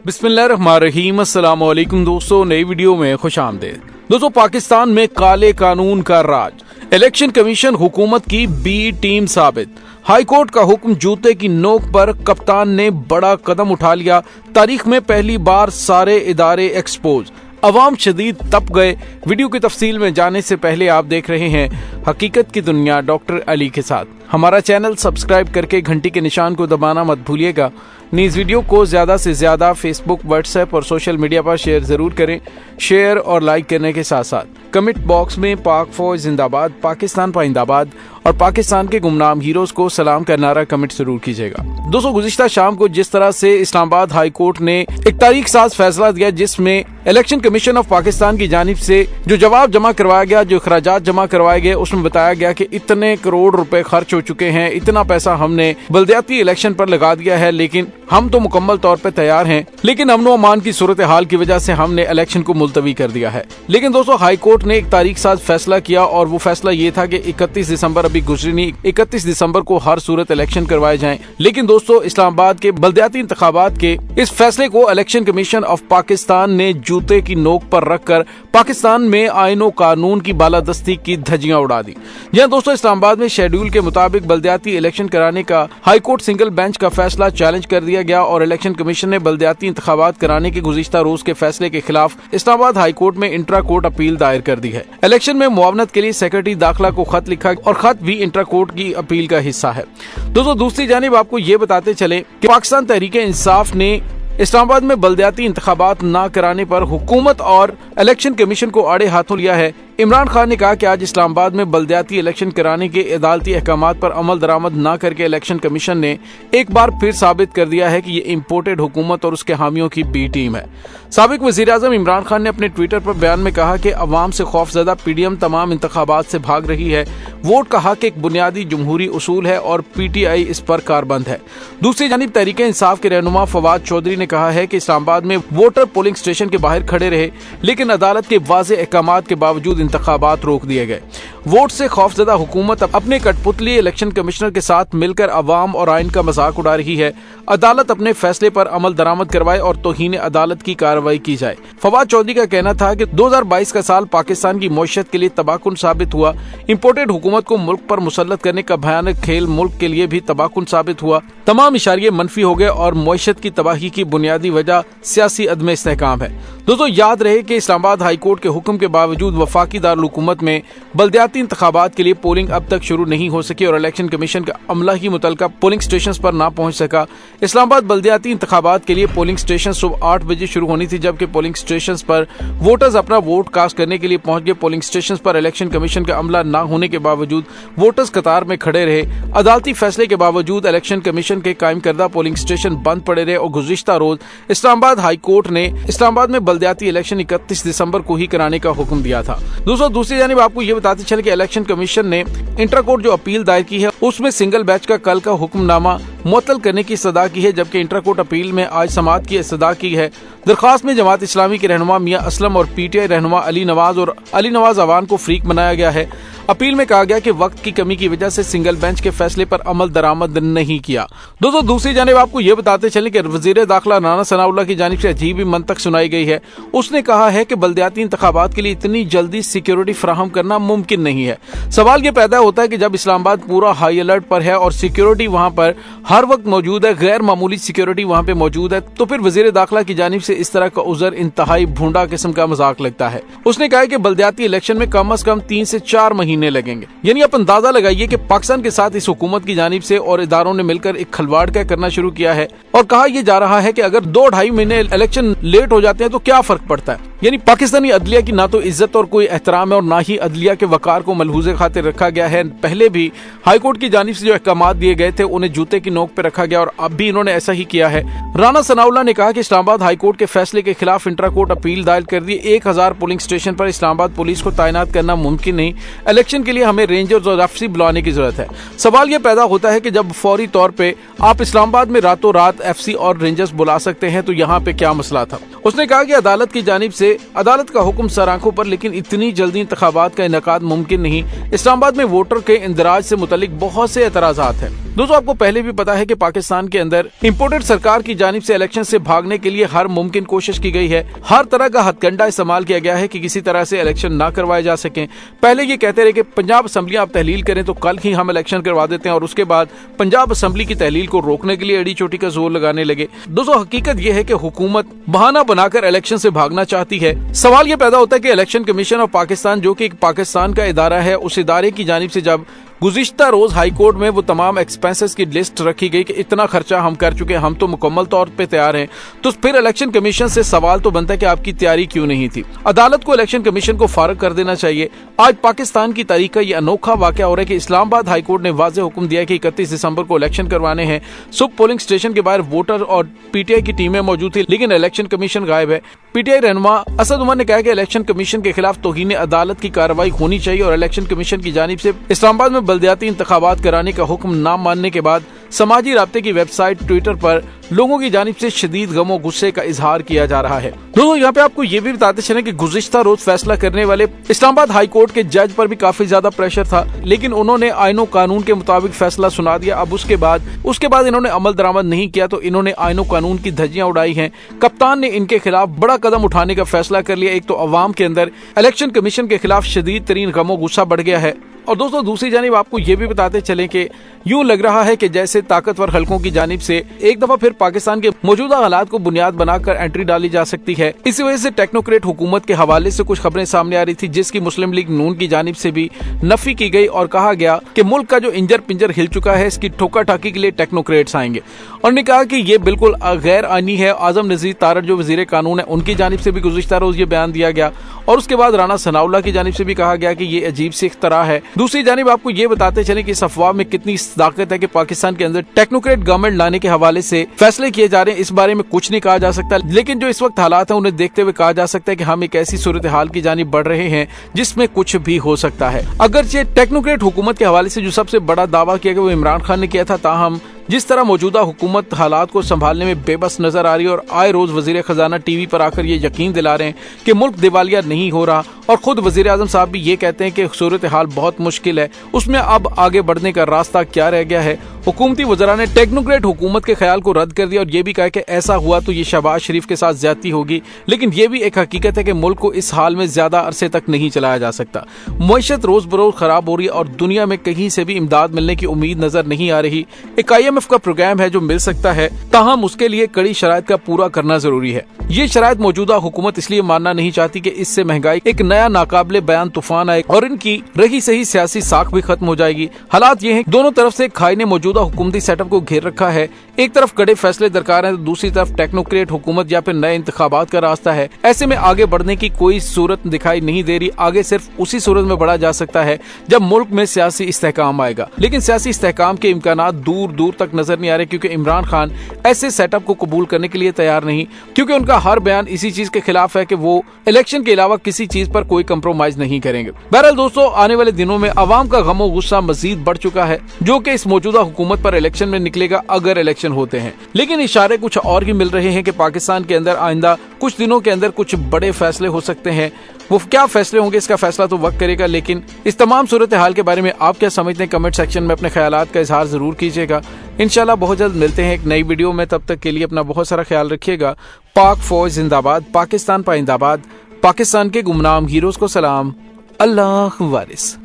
बिस्मिल्लाहिर्रहमानिर्रहीम। अस्सलाम वालेकुम दोस्तों, नई वीडियो में खुश आमदीद। दोस्तों, पाकिस्तान में काले कानून का राज, इलेक्शन कमीशन हुकूमत की बी टीम साबित। हाई कोर्ट का हुक्म, जूते की नोक पर कप्तान ने बड़ा कदम उठा लिया। तारीख में पहली बार सारे इदारे एक्सपोज, अवाम शदीद तप गए। वीडियो की तफसील में जाने से पहले आप देख रहे हैं हकीकत की दुनिया डॉक्टर अली के साथ। हमारा चैनल सब्सक्राइब करके घंटी के निशान को दबाना मत भूलिएगा। इस वीडियो को ज्यादा से ज्यादा फेसबुक, व्हाट्सएप और सोशल मीडिया पर शेयर जरूर करें। शेयर और लाइक करने के साथ साथ कमेंट बॉक्स में पाक फौज जिंदाबाद, पाकिस्तान पाइंदाबाद और पाकिस्तान के गुमनाम हीरोज को सलाम का नारा कमेंट जरूर कीजिएगा। दोस्तों, गुज़िश्ता शाम को जिस तरह से इस्लामाबाद हाई कोर्ट ने एक तारीख साज फैसला दिया, जिसमें इलेक्शन कमीशन ऑफ पाकिस्तान की जानिब से जो जवाब जमा करवाया गया, जो अखराजात जमा करवाए गए, उसमें बताया गया कि इतने करोड़ रुपए खर्च हो चुके हैं, इतना पैसा हमने बल्दियाती इलेक्शन पर लगा दिया है, लेकिन हम तो मुकम्मल तौर पर तैयार हैं, लेकिन अमन अमान की सूरत हाल की वजह से हमने इलेक्शन को मुलतवी कर दिया है। लेकिन दोस्तों, हाई कोर्ट ने एक तारीख साज फैसला किया और वो फैसला ये था कि 31 दिसंबर अभी गुजरी नहीं, 31 दिसंबर को हर सूरत इलेक्शन करवाए जाएं। लेकिन दोस्तों, इस्लामाबाद के बल्दियाती इंतखाबात के इस फैसले को इलेक्शन कमीशन ऑफ पाकिस्तान ने जूते की नोक पर रखकर पाकिस्तान में आईनो कानून की बालादस्ती की धज्जियां उड़ा दी। जहां दोस्तों, इस्लामाबाद में शेड्यूल के मुताबिक बल्दियाती इलेक्शन कराने का हाई कोर्ट सिंगल बेंच का फैसला चैलेंज कर दिया गया और इलेक्शन कमीशन ने बल्दियाती इंतखाबात कराने के गुज़िश्ता रोज के फैसले के खिलाफ इस्लामाबाद हाई कोर्ट में इंट्रा कोर्ट अपील दायर कर दी है। इलेक्शन में मुआवनत के लिए सेक्रेटरी दाखिला को खत लिखा और खत भी इंट्रा कोर्ट की अपील का हिस्सा है। दोस्तों, दूसरी जानिब आपको ये बताते चले कि पाकिस्तान तहरीक इंसाफ ने इस्लामाबाद में बल्दियाती इंतखाबात न कराने पर हुकूमत और इलेक्शन कमीशन को आड़े हाथों लिया है। इमरान खान ने कहा कि आज इस्लामाबाद में बल्दियाती इलेक्शन कराने के अदालती अहकामात पर अमल दरामद न करके इलेक्शन कमीशन ने एक बार फिर साबित कर दिया है कि ये इम्पोर्टेड हुकूमत और उसके हामियों की बी टीम है। साबिक वजीर आजम इमरान खान ने अपने ट्विटर पर बयान में कहा कि अवाम से खौफजदा पीडीएम तमाम इंतखाबात से भाग रही है। वोट का हक एक बुनियादी जमहूरी उसूल है और पीटीआई इस पर कारबंद है। दूसरी जानिब तहरीक इंसाफ के रहनुमा फवाद चौधरी ने कहा है कि इस्लामाबाद में वोटर पोलिंग स्टेशन के बाहर खड़े रहे, लेकिन अदालत के वाज़ेह अहकामात के बावजूद इंतखाबात रोक दिए गए। वोट से खौफजदा हुकूमत अपने कठपुतली इलेक्शन कमिश्नर के साथ मिलकर अवाम और आइन का मजाक उड़ा रही है। अदालत अपने फैसले पर अमल दरामद करवाए और तौहीन अदालत की कार्रवाई की जाए। फवाद चौधरी का कहना था कि 2022 का साल पाकिस्तान की मईशत के लिए तबाहकुन साबित हुआ। इम्पोर्टेड हुकूमत को मुल्क पर मुसल्लत करने का भयानक खेल मुल्क के लिए भी तबाहकुन साबित हुआ। तमाम इशारे मनफी हो गए और मईशत की तबाही की बुनियादी वजह सियासी अदम इस्तेहकाम है। दोस्तों, याद रहे कि इस्लामाबाद हाई कोर्ट के हुक्म के बावजूद वफाकी दारुल हुकूमत में बल्दियाती इंतखाबात के लिए पोलिंग अब तक शुरू नहीं हो सकी और इलेक्शन कमीशन का अमला ही मुतलका पोलिंग स्टेशन पर ना पहुंच सका। इस्लामाबाद बल्दियाती इंतखाबात के लिए पोलिंग स्टेशन सुबह 8 बजे शुरू होनी थी, जबकि पोलिंग स्टेशन पर वोटर्स अपना वोट कास्ट करने के लिए पहुंच गए। पोलिंग स्टेशन पर इलेक्शन कमीशन का अमला न होने के बावजूद वोटर्स कतार में खड़े रहे। अदालती फैसले के बावजूद इलेक्शन कमीशन के कायम करदा पोलिंग स्टेशन बंद पड़े रहे और गुज़िश्ता रोज इस्लामाबाद हाई कोर्ट ने इस्लामाबाद में बल्दियाती इलेक्शन 31 दिसंबर को ही कराने का हुक्म दिया था। दोस्तों, दूसरी जानिब आपको ये बताते चले कि इलेक्शन कमीशन ने इंट्रा कोर्ट जो अपील दायर की है, उसमें सिंगल बेंच का कल का हुक्मनामा मुअत्तल करने की सदा की है, जबकि इंट्रा कोर्ट अपील में आज समाअत की सदा की है। दरख्वास्त में जमात इस्लामी के रहनुमा मियां असलम और पीटीआई रहनुमा अली नवाज और अली नवाज अवान को फरीक बनाया गया है। अपील में कहा गया कि वक्त की कमी की वजह से सिंगल बेंच के फैसले पर अमल दरामद नहीं किया। दोस्तों, दूसरी जानिब आपको ये बताते चलें कि वजीर दाखिला राना सनाउल्लाह की जानिब से अजीब ही मंतक सुनाई गई है। उसने कहा है कि बल्दियाती इंतखाबात के लिए इतनी जल्दी सिक्योरिटी फराहम करना मुमकिन नहीं है। सवाल ये पैदा होता है कि जब इस्लामाबाद पूरा हाई अलर्ट पर है और सिक्योरिटी वहाँ पर हर वक्त मौजूद है, गैर मामूली सिक्योरिटी वहाँ पे मौजूद है, तो फिर वजीर दाखिला की जानिब से इस तरह का उज़र इंतहाई भूडा किस्म का मजाक लगता है। उसने कहा कि बल्दियाती इलेक्शन में कम से कम 3 से 4 महीने लगेंगे। यानी आप अंदाजा लगाइए कि पाकिस्तान के साथ इस हुकूमत की जानिब से और इदारों ने मिलकर एक खिलवाड़ क्या करना शुरू किया है और कहा यह जा रहा है कि अगर 2-2.5 महीने इलेक्शन लेट हो जाते हैं तो क्या फर्क पड़ता है। यानी पाकिस्तानी अदलिया की ना तो इज्जत और कोई एहतराम है और ना ही अदलिया के वकार को मलहूजे खातिर रखा गया है। पहले भी हाई कोर्ट की जानिब से जो अहकामात दिए गए थे उन्हें जूते की नोक पर रखा गया और अब भी इन्होंने ऐसा ही किया है। राना सनाउल्लाह ने कहा कि इस्लामाबाद हाई कोर्ट के फैसले के खिलाफ इंट्रा कोर्ट अपील दायर कर दी। 1000 पोलिंग स्टेशन पर इस्लामाबाद पुलिस को तैनात करना मुमकिन नहीं। इलेक्शन के लिए हमें रेंजर्स और एफसी बुलाने की जरूरत है। सवाल यह पैदा होता है कि जब फौरी तौर पे आप इस्लामाबाद में रातों रात एफसी और रेंजर्स बुला सकते हैं तो यहाँ पे क्या मसला था। उसने कहा कि अदालत की जानिब से अदालत का हुक्म सर आंखों पर, लेकिन इतनी जल्दी इंतखाबात का इनेकाद मुमकिन नहीं। इस्लामाबाद में वोटर के इंदराज से मुतल्लिक बहुत से एतराजात हैं। दोस्तों आपको पहले भी पता है कि पाकिस्तान के अंदर इंपोर्टेड सरकार की जानिब से इलेक्शन से भागने के लिए हर मुमकिन कोशिश की गई है, हर तरह का हथकंडा इस्तेमाल किया गया है कि किसी तरह से इलेक्शन ना करवाए जा सके। पहले ये कहते रहे कि पंजाब असेंबली आप तहलील करें तो कल ही हम इलेक्शन करवा देते हैं, और उसके बाद पंजाब असेंबली की तहलील को रोकने के लिए एड़ी चोटी का जोर लगाने लगे। दोस्तों हकीकत यह है कि हुकूमत बहाना बनाकर इलेक्शन से भागना चाहती है। सवाल यह पैदा होता है कि इलेक्शन कमीशन ऑफ पाकिस्तान, जो कि पाकिस्तान का इदारा है, उस इदारे की जानिब से जब गुज़िश्ता रोज हाई कोर्ट में वो तमाम एक्सपेंसेस की लिस्ट रखी गई कि इतना खर्चा हम कर चुके हैं, हम तो मुकम्मल तौर पे तैयार हैं, तो फिर इलेक्शन कमीशन से सवाल तो बनता है कि आपकी तैयारी क्यों नहीं थी। अदालत को इलेक्शन कमीशन को फारग कर देना चाहिए। आज पाकिस्तान की तारीख का यह अनोखा वाकया हो रहा है कि इस्लामाबाद हाई कोर्ट ने वाज़ेह हुक्म दिया कि 31 दिसंबर को इलेक्शन करवाने हैं। सुबह पोलिंग स्टेशन के बाहर वोटर और पीटीआई की टीमें मौजूद थी, लेकिन इलेक्शन कमीशन गायब है। पीटीआई रहनुमा असद उमर ने कहा कि इलेक्शन कमीशन के खिलाफ तौहीन अदालत की कार्रवाई होनी चाहिए, और इलेक्शन कमीशन की जानिब से इस्लामाबाद में बल्दियाती इंतखाबात कराने का हुक्म ना मानने के बाद समाजी राब्ते की वेबसाइट ट्विटर पर लोगों की जानिब से शदीद गमो गुस्से का इजहार किया जा रहा है। दोस्तों यहाँ पे आपको ये भी बताते चलें कि गुज़िश्ता रोज फैसला करने वाले इस्लामाबाद हाई कोर्ट के जज पर भी काफी ज्यादा प्रेशर था, लेकिन उन्होंने आईनो कानून के मुताबिक फैसला सुना दिया। अब उसके बाद इन्होंने अमल दरामद नहीं किया, तो इन्होंने आईनो कानून की धज्जियां उड़ाई हैं। कप्तान ने इनके खिलाफ बड़ा कदम उठाने का फैसला कर लिया। एक तो अवाम के अंदर इलेक्शन कमीशन के खिलाफ शदीद तरीन गमो गुस्सा बढ़ गया है, और दोस्तों दूसरी जानिब आपको ये भी बताते चलें कि यूं लग रहा है कि जैसे ताकतवर हलकों की जानिब से एक दफा फिर पाकिस्तान के मौजूदा हालात को बुनियाद बनाकर एंट्री डाली जा सकती है। इसी वजह से टेक्नोक्रेट हुकूमत के हवाले से कुछ खबरें सामने आ रही थी, जिसकी मुस्लिम लीग नून की जानिब से भी नफी की गई, और कहा गया कि मुल्क का जो इंजर पिंजर हिल चुका है, इसकी ठोका ठाकी के लिए टेक्नोक्रेट्स आएंगे। और ने कहा कि ये बिल्कुल गैर आईनी है। आजम नजीर तारड़ जो वजीर कानून है, उनकी जानिब से भी गुज़िश्ता रोज ये बयान दिया गया, और उसके बाद राना सनाउल्लाह की जानिब से भी कहा गया कि ये अजीब सी इख्तरा है। दूसरी जानिब आपको ये बताते चले कि इस अफवाह में कितनी सदाकत है कि पाकिस्तान के अंदर टेक्नोक्रेट गवर्नमेंट लाने के हवाले से फैसले किए जा रहे हैं। इस बारे में कुछ नहीं कहा जा सकता, लेकिन जो इस वक्त हालात हैं उन्हें देखते हुए कहा जा सकता है कि हम एक ऐसी सूरत हाल की जानिब बढ़ रहे हैं जिसमें कुछ भी हो सकता है। अगरचे टेक्नोक्रेट हुकूमत के हवाले से जो सबसे बड़ा दावा किया गया वो इमरान खान ने किया था, ताहम जिस तरह मौजूदा हुकूमत हालात को संभालने में बेबस नजर आ रही है, और आए रोज वजीर खजाना टीवी पर आकर ये यकीन दिला रहे हैं कि मुल्क दिवालिया नहीं हो रहा, और खुद वजीर आजम साहब भी ये कहते हैं कि सूरत हाल बहुत मुश्किल है, उसमें अब आगे बढ़ने का रास्ता क्या रह गया है। हुकूमती वज़रा ने टेक्नोक्रेट हुकूमत के ख्याल को रद्द कर दिया, और ये भी कहा कि ऐसा हुआ तो ये शहबाज शरीफ के साथ ज्यादती होगी, लेकिन ये भी एक हकीकत है कि मुल्क को इस हाल में ज्यादा अरसे तक नहीं चलाया जा सकता। मईशत रोज बरोज खराब हो रही है, और दुनिया में कहीं से भी इमदाद मिलने की उम्मीद नजर नहीं आ रही। एक IMF का प्रोग्राम है जो मिल सकता है, ताहम उसके लिए कड़ी शराइत का पूरा करना जरूरी है। ये शराइत मौजूदा हुकूमत इसलिए मानना नहीं चाहती कि इससे महंगाई एक नया नाकाबिले बयान तूफान आए, और इनकी रही सही सियासी साख भी खत्म हो जाएगी। हालात ये हैं, दोनों तरफ से खाई ने मौजूदा हुकूमती सेटअप को घेर रखा है। एक तरफ कड़े फैसले दरकार हैं, तो दूसरी तरफ टेक्नोक्रेट हुकूमत या फिर नए इंतखाबात का रास्ता है। ऐसे में आगे बढ़ने की कोई सूरत दिखाई नहीं दे रही। आगे सिर्फ उसी सूरत में बढ़ा जा सकता है जब मुल्क में सियासी इस्तेहकाम आएगा, लेकिन सियासी इस्तेहकाम के इम्कानात दूर दूर तक नजर नहीं आ रहे, क्योंकि इमरान खान ऐसे सेटअप को कबूल करने के लिए तैयार नहीं, क्योंकि उनका हर बयान इसी चीज के खिलाफ है कि वो इलेक्शन के अलावा किसी चीज पर कोई कंप्रोमाइज नहीं करेंगे। बहरहाल दोस्तों, आने वाले दिनों में अवाम का गमो गुस्सा मजीद बढ़ चुका है, जो कि इस मौजूदा हुकूमत पर इलेक्शन में निकलेगा अगर इलेक्शन होते हैं। लेकिन इशारे कुछ और भी मिल रहे हैं कि पाकिस्तान के अंदर आइंदा कुछ दिनों के अंदर कुछ बड़े फैसले हो सकते हैं। वो क्या फैसले होंगे इसका फैसला तो वक्त करेगा, लेकिन इस तमाम सूरत हाल के बारे में आप क्या समझते हैं, कमेंट सेक्शन में अपने ख्यालात का इजहार जरूर कीजिएगा। इंशाल्लाह बहुत जल्द मिलते हैं एक नई वीडियो में, तब तक के लिए अपना बहुत सारा ख्याल रखिएगा। पाक फौज जिंदाबाद, पाकिस्तान पाइंदाबाद, पाकिस्तान के गुमनाम हीरोज को सलाम, अल्लाह वारिस।